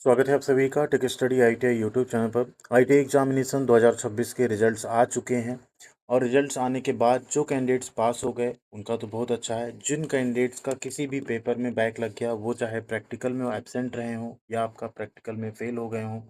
स्वागत है आप सभी का tech study ITI YouTube channel पर। आईटीआई एग्जामिनेशन 2026 के रिजल्ट्स आ चुके हैं और रिजल्ट्स आने के बाद जो कैंडिडेट्स पास हो गए उनका तो बहुत अच्छा है। जिन कैंडिडेट्स का किसी भी पेपर में बैक लग गया, वो चाहे प्रैक्टिकल में एब्सेंट रहे हों या आपका प्रैक्टिकल में फेल हो गए हों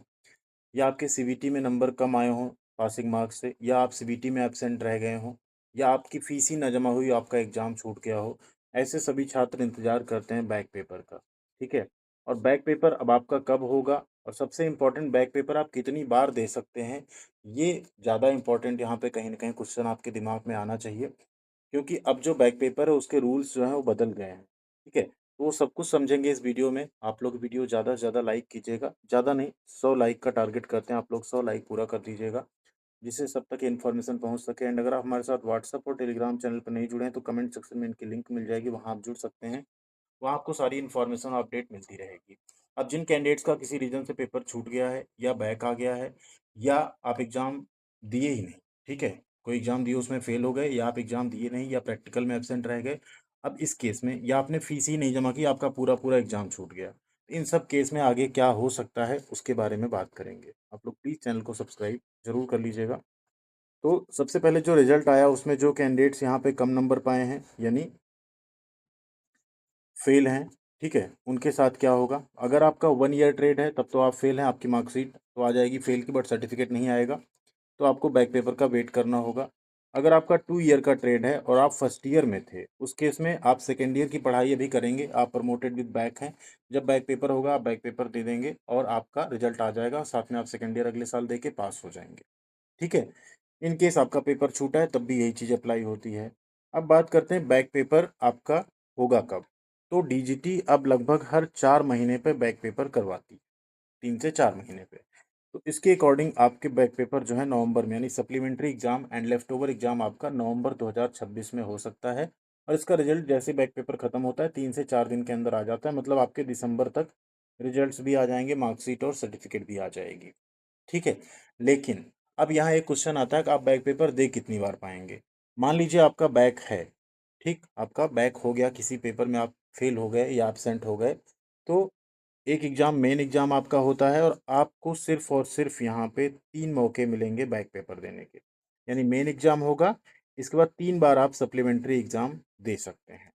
या आपके सीबीटी में नंबर कम आए हों पासिंग मार्क्स से, या आप सीबीटी में एब्सेंट रह गए हों, या आपकी फीस ही न जमा हुई, आपका एग्ज़ाम छूट गया हो, ऐसे सभी छात्र इंतज़ार करते हैं बैक पेपर का। ठीक है। और बैक पेपर अब आपका कब होगा, और सबसे इम्पोर्टेंट, बैक पेपर आप कितनी बार दे सकते हैं, ये ज़्यादा इम्पोर्टेंट यहाँ पे कहीं न कहीं क्वेश्चन आपके दिमाग में आना चाहिए। क्योंकि अब जो बैक पेपर है उसके रूल्स जो हैं वो बदल गए हैं। ठीक है? तो वो सब कुछ समझेंगे इस वीडियो में। आप लोग वीडियो ज़्यादा से ज़्यादा लाइक कीजिएगा। ज़्यादा नहीं, 100 लाइक का टारगेट करते हैं, आप लोग 100 लाइक पूरा कर दीजिएगा, जिससे सब तक इन्फॉर्मेशन पहुँच सके। एंड अगर आप हमारे साथ व्हाट्सएप और टेलीग्राम चैनल पर नहीं जुड़े हैं तो कमेंट सेक्शन में इनकी लिंक मिल जाएगी, वहाँ आप जुड़ सकते हैं। वहाँ आपको सारी इन्फॉर्मेशन और अपडेट मिलती रहेगी। अब जिन कैंडिडेट्स का किसी रीज़न से पेपर छूट गया है या बैक आ गया है, या आप एग्ज़ाम दिए ही नहीं, ठीक है? कोई एग्ज़ाम दिए उसमें फ़ेल हो गए, या आप एग्ज़ाम दिए नहीं या प्रैक्टिकल में एब्सेंट रह गए। अब इस केस में, या आपने फ़ीस ही नहीं जमा की, आपका पूरा-पूरा एग्ज़ाम छूट गया। इन सब केस में आगे क्या हो सकता है उसके बारे में बात करेंगे। आप लोग प्लीज़ चैनल को सब्सक्राइब ज़रूर कर लीजिएगा। तो सबसे पहले जो रिज़ल्ट आया उसमें जो कैंडिडेट्स यहाँ पे कम नंबर पाए हैं, यानी फेल हैं, ठीक है? उनके साथ क्या होगा? अगर आपका 1 ईयर ट्रेड है तब तो आप फेल हैं, आपकी मार्कशीट तो आ जाएगी फेल की, बट सर्टिफिकेट नहीं आएगा, तो आपको बैक पेपर का वेट करना होगा। अगर आपका 2 ईयर का ट्रेड है और आप फर्स्ट ईयर में थे, उस केस में आप सेकंड ईयर की पढ़ाई अभी करेंगे, आप प्रमोटेड विद बैक हैं। जब बैक पेपर होगा आप बैक पेपर दे देंगे और आपका रिजल्ट आ जाएगा, साथ में आप सेकंड ईयर अगले साल दे के पास हो जाएँगे, ठीक है? इन केस आपका पेपर छूटा है तब भी यही चीज़ अप्लाई होती है। अब बात करते हैं बैक पेपर आपका होगा कब? तो डीजीटी अब लगभग हर 4 महीने पे बैक पेपर करवाती है, 3 से 4 महीने पे। तो इसके अकॉर्डिंग आपके बैक पेपर जो है नवंबर में, यानी supplementary exam and left over exam आपका नवंबर 2026 में हो सकता है। और इसका रिजल्ट जैसे बैक पेपर खत्म होता है 3 से 4 दिन के अंदर आ जाता है, मतलब आपके दिसंबर तक रिजल्ट्स भी आ जाएंगे, मार्कशीट और सर्टिफिकेट भी आ जाएगी, ठीक है। लेकिन अब यहाँ एक क्वेश्चन आता है कि आप बैक पेपर दे कितनी बार पाएंगे। मान लीजिए आपका बैक है, ठीक, आपका बैक हो गया, किसी पेपर में आप फेल हो गए या एब्सेंट हो गए, तो एक एग्ज़ाम, मेन एग्ज़ाम आपका होता है और आपको सिर्फ़ और सिर्फ़ यहाँ पे 3 मौके मिलेंगे बैक पेपर देने के। यानी मेन एग्ज़ाम होगा, इसके बाद 3 बार आप सप्लीमेंट्री एग्ज़ाम दे सकते हैं।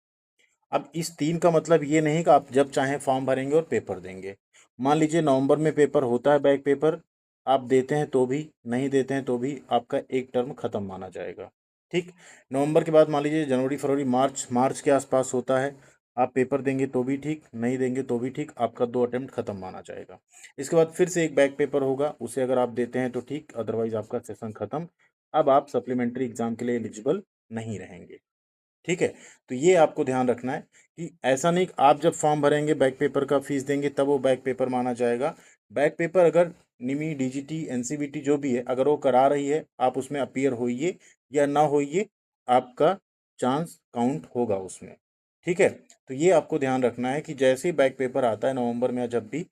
अब इस 3 का मतलब ये नहीं कि आप जब चाहें फॉर्म भरेंगे और पेपर देंगे। मान लीजिए नवंबर में पेपर होता है बैक पेपर, आप देते हैं तो भी, नहीं देते हैं तो भी आपका एक टर्म खत्म माना जाएगा, ठीक? नवंबर के बाद मान लीजिए जनवरी, फरवरी, मार्च, मार्च के आस-पास होता है, आप पेपर देंगे तो भी ठीक, नहीं देंगे तो भी ठीक, आपका 2 अटेम्प्ट खत्म माना जाएगा। इसके बाद फिर से एक बैक पेपर होगा, उसे अगर आप देते हैं तो ठीक, अदरवाइज़ आपका सेशन खत्म। अब आप सप्लीमेंट्री एग्ज़ाम के लिए एलिजिबल नहीं रहेंगे। ठीक है? तो ये आपको ध्यान रखना है कि ऐसा नहीं कि आप जब फॉर्म भरेंगे, बैक पेपर का फीस देंगे तब वो बैक पेपर माना जाएगा। बैक पेपर अगर निमी, डीजीटी, एनसीवीटी जो भी है, अगर वो करा रही है, आप उसमें अपीयर होइए या ना होइए, आपका चांस काउंट होगा उसमें। ठीक है? तो ये आपको ध्यान रखना है कि जैसे ही बैक पेपर आता है नवंबर में या जब भी,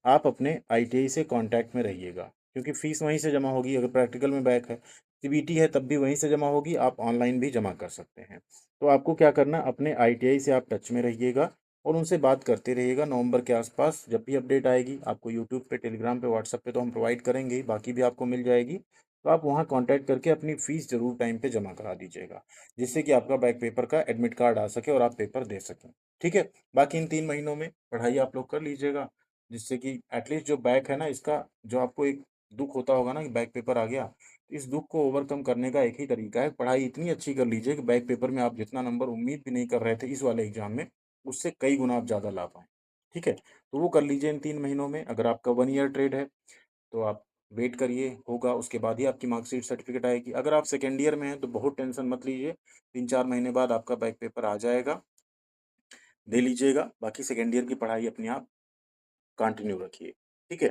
आप अपने आईटीआई से कॉन्टैक्ट में रहिएगा, क्योंकि फीस वहीं से जमा होगी। अगर प्रैक्टिकल में बैक है, सीबीटी है तब भी वहीं से जमा होगी, आप ऑनलाइन भी जमा कर सकते हैं। तो आपको क्या करना, अपने आईटीआई से आप टच में रहिएगा और उनसे बात करते रहिएगा। नवंबर के आसपास जब भी अपडेट आएगी, आपको यूट्यूब पे, टेलीग्राम पे, व्हाट्सएप पे तो हम प्रोवाइड करेंगे ही, बाकी भी आपको मिल जाएगी। तो आप वहाँ कांटेक्ट करके अपनी फ़ीस ज़रूर टाइम पे जमा करा दीजिएगा, जिससे कि आपका बैक पेपर का एडमिट कार्ड आ सके और आप पेपर दे सकें। ठीक है? बाकी इन 3 महीनों में पढ़ाई आप लोग कर लीजिएगा, जिससे कि एटलीस्ट जो बैक है ना, इसका जो आपको एक दुःख होता होगा ना कि बैक पेपर आ गया, इस दुःख को ओवरकम करने का एक ही तरीका है, पढ़ाई इतनी अच्छी कर लीजिए कि बैक पेपर में आप जितना नंबर उम्मीद भी नहीं कर रहे थे इस वाले एग्ज़ाम में, उससे कई गुना आप ज़्यादा ला पाएँ। ठीक है? तो वो कर लीजिए इन 3 महीनों में। अगर आपका 1 ईयर ट्रेड है, तो आप वेट करिए, होगा, उसके बाद ही आपकी मार्कशीट, सर्टिफ़िकेट आएगी। अगर आप सेकंड ईयर में हैं, तो बहुत टेंशन मत लीजिए, 3-4 महीने बाद आपका बैक पेपर आ जाएगा, दे लीजिएगा। बाकी सेकंड ईयर की पढ़ाई अपने आप कंटिन्यू रखिए। ठीक है?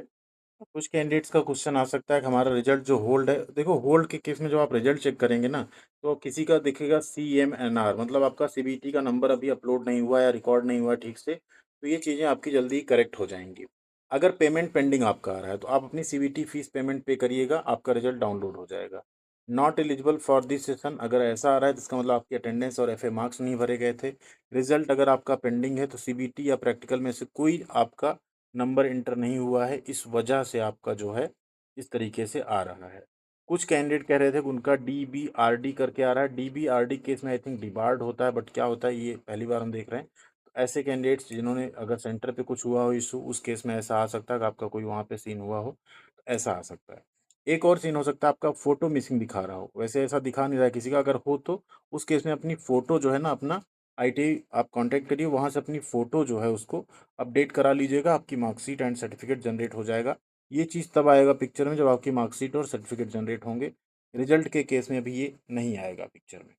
कुछ कैंडिडेट्स का क्वेश्चन आ सकता है कि हमारा रिजल्ट जो होल्ड है, देखो होल्ड के केस में जब आप रिजल्ट चेक करेंगे ना, तो किसी का दिखेगा CMNR, मतलब आपका सीबीटी का नंबर अभी अपलोड नहीं हुआ या रिकॉर्ड नहीं हुआ ठीक से, तो ये चीज़ें आपकी जल्दी करेक्ट हो जाएंगी। अगर पेमेंट पेंडिंग आपका आ रहा है तो आप अपनी सीबीटी फीस पेमेंट पे करिएगा, आपका रिजल्ट डाउनलोड हो जाएगा। Not eligible for this session, अगर ऐसा आ रहा है तो इसका मतलब आपकी अटेंडेंस और एफए मार्क्स नहीं भरे गए थे। रिजल्ट अगर आपका पेंडिंग है तो सीबीटी या प्रैक्टिकल में से कोई आपका नंबर इंटर नहीं हुआ है, इस वजह से आपका जो है इस तरीके से आ रहा है। कुछ कैंडिडेट कह रहे थे कि उनका DBRD करके आ रहा है। DBRD केस में आई थिंक डिबार्ड होता है, बट क्या होता है ये पहली बार हम देख रहे हैं। तो ऐसे कैंडिडेट्स जिन्होंने अगर सेंटर पे कुछ हुआ हो इशू, उस केस में ऐसा आ सकता है कि आपका कोई वहाँ पे सीन हुआ हो, तो ऐसा आ सकता है। एक और सीन हो सकता है आपका फ़ोटो मिसिंग दिखा रहा हो, वैसे ऐसा दिखा नहीं रहा है किसी का, अगर हो तो उस केस में अपनी फ़ोटो जो है ना, अपना IT आप कॉन्टैक्ट करिए, वहाँ से अपनी फ़ोटो जो है उसको अपडेट करा लीजिएगा, आपकी मार्कशीट एंड सर्टिफिकेट जनरेट हो जाएगा। ये चीज़ तब आएगा पिक्चर में जब आपकी मार्कशीट और सर्टिफिकेट जनरेट होंगे। रिजल्ट के केस में अभी ये नहीं आएगा पिक्चर में।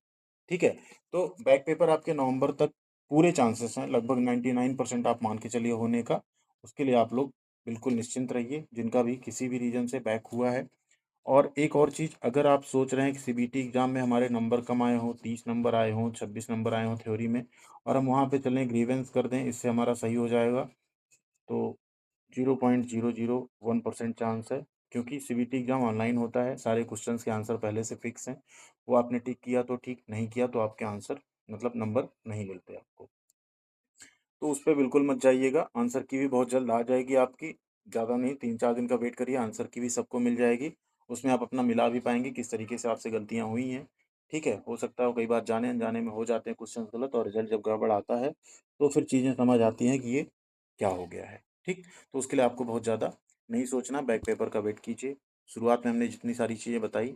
ठीक है? तो बैक पेपर आपके नवंबर तक पूरे चांसेस हैं, लगभग 99% आप मान के चलिए होने का। उसके लिए आप लोग बिल्कुल निश्चिंत रहिए, जिनका भी किसी भी रीज़न से बैक हुआ है। और एक और चीज़, अगर आप सोच रहे हैं कि CBT एग्ज़ाम में हमारे नंबर कम आए हों, 30 नंबर आए हों, 26 नंबर आए हों थ्योरी में, और हम वहाँ पे चलें ग्रीवेंस कर दें, इससे हमारा सही हो जाएगा, तो 0.001% चांस है, क्योंकि CBT एग्ज़ाम ऑनलाइन होता है, सारे क्वेश्चंस के आंसर पहले से फिक्स हैं। वो आपने टिक किया तो ठीक, नहीं किया तो आपके आंसर मतलब नंबर नहीं मिलते आपको। तो उस पे बिल्कुल मत जाइएगा, आंसर की भी बहुत जल्द आ जाएगी आपकी, ज़्यादा नहीं 3-4 दिन का वेट करिए, आंसर की भी सबको मिल जाएगी। उसमें आप अपना मिला भी पाएँगे किस तरीके से आपसे गलतियाँ हुई हैं, ठीक है? हो सकता है कई बार जाने-अनजाने में हो जाते हैं क्वेश्चंस गलत, और रिज़ल्ट जब गड़बड़ आता है, तो फिर चीज़ें समझ आती हैं कि ये क्या हो गया है, ठीक? तो उसके लिए आपको बहुत ज़्यादा नहीं सोचना, बैक पेपर का वेट कीजिए। शुरुआत में हमने जितनी सारी चीज़ें बताई,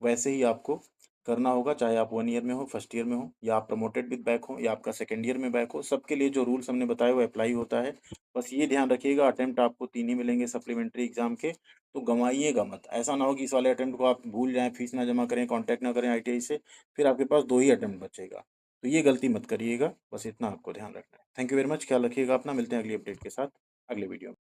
वैसे ही आपको करना होगा, चाहे आप 1 ईयर में हो, फर्स्ट ईयर में हो, या आप प्रमोटेड विद बैक हो, या आपका सेकंड ईयर में बैक हो, सबके लिए जो रूल्स हमने बताए वो अप्लाई होता है। बस ये ध्यान रखिएगा, अटेम्प्ट आपको 3 ही मिलेंगे सप्लीमेंट्री एग्ज़ाम के, तो गँवाइएगा मत। ऐसा ना हो कि इस वाले अटेम्प्ट को आप भूल जाएँ, फीस ना जमा करें, कॉन्टैक्ट ना करें ITI से, फिर आपके पास 2 ही अटेम्प्ट बचेगा। तो ये गलती मत करिएगा, बस इतना आपको ध्यान रखना है। थैंक यू वेरी मच, ख्याल रखिएगा अपना, मिलते हैं अगली अपडेट के साथ, अगले वीडियो में।